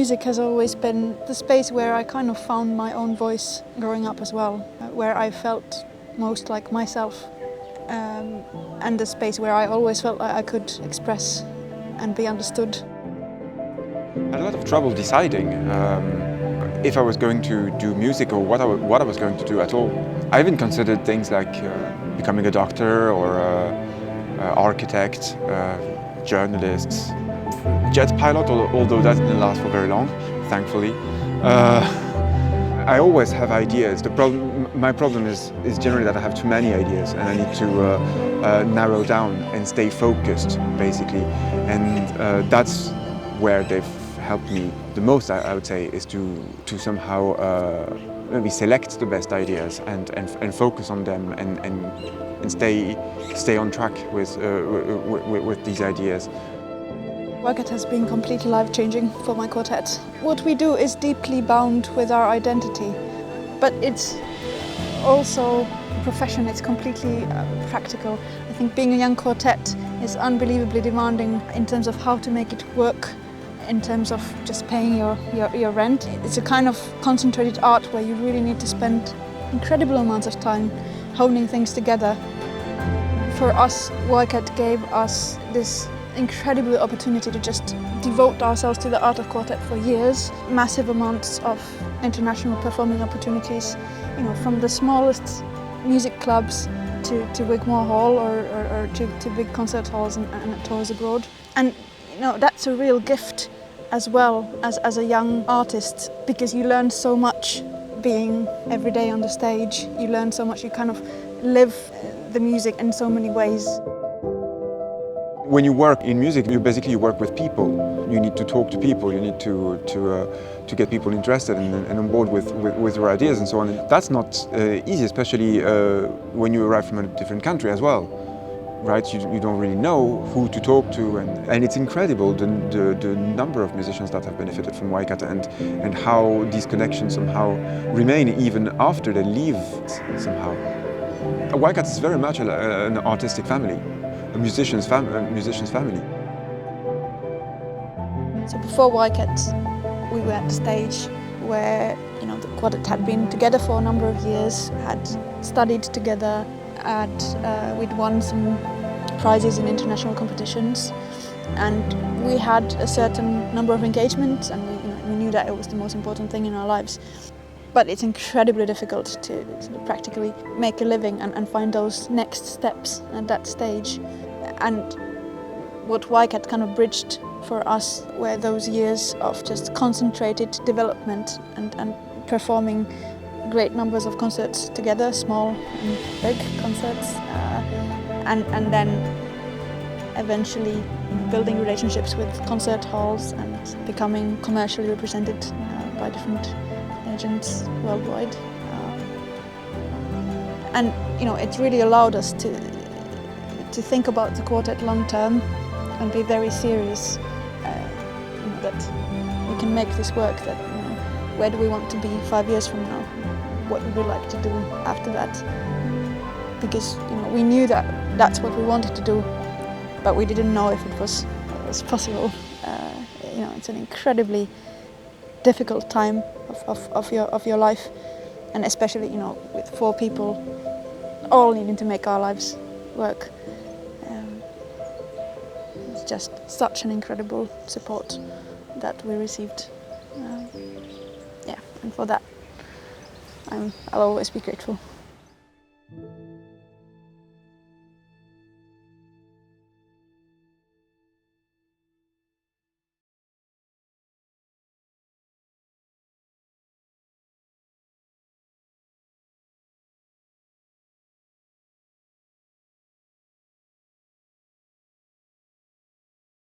music has always been the space where I kind of found my own voice growing up as well, where I felt most like myself, and the space where I always felt like I could express and be understood. I had a lot of trouble deciding if I was going to do music or what I was going to do at all. I even considered things like becoming a doctor or an architect, journalist, jet pilot, although that didn't last for very long, thankfully. I always have ideas. My problem is generally that I have too many ideas and I need to narrow down and stay focused, basically. And that's where they've helped me the most, I would say, is to somehow maybe select the best ideas and focus on them and stay on track with these ideas. YCAT has been completely life-changing for my quartet. What we do is deeply bound with our identity, but it's also a profession, it's completely practical. I think being a young quartet is unbelievably demanding in terms of how to make it work, in terms of just paying your rent. It's a kind of concentrated art where you really need to spend incredible amounts of time honing things together. For us, YCAT gave us this incredible opportunity to just devote ourselves to the art of quartet for years. Massive amounts of international performing opportunities, from the smallest music clubs to Wigmore Hall or to big concert halls and tours abroad. And that's a real gift as well as a young artist, because you learn so much being every day on the stage. You learn so much, you kind of live the music in so many ways. When you work in music, you basically work with people. You need to talk to people. You need to get people interested and on board with your ideas and so on. And that's not easy, especially when you arrive from a different country as well, right? You don't really know who to talk to, and it's incredible the number of musicians that have benefited from YCAT and how these connections somehow remain even after they leave somehow. YCAT is very much an artistic family. A musician's family. So before YCAT, we were at the stage where the quartet had been together for a number of years, had studied together, we'd won some prizes in international competitions, and we had a certain number of engagements, and we knew that it was the most important thing in our lives. But it's incredibly difficult to practically make a living and find those next steps at that stage. And what YCAT kind of bridged for us were those years of just concentrated development and performing great numbers of concerts together, small and big concerts, and then eventually building relationships with concert halls and becoming commercially represented by different agents worldwide. And it really allowed us to think about the quartet long term and be very serious that we can make this work, that where do we want to be 5 years from now, what would we like to do after that, because we knew that that's what we wanted to do, but we didn't know if it was possible. It's an incredibly difficult time of your life, and especially with 4 people all needing to make our lives work. It's just such an incredible support that we received. And for that I'll always be grateful.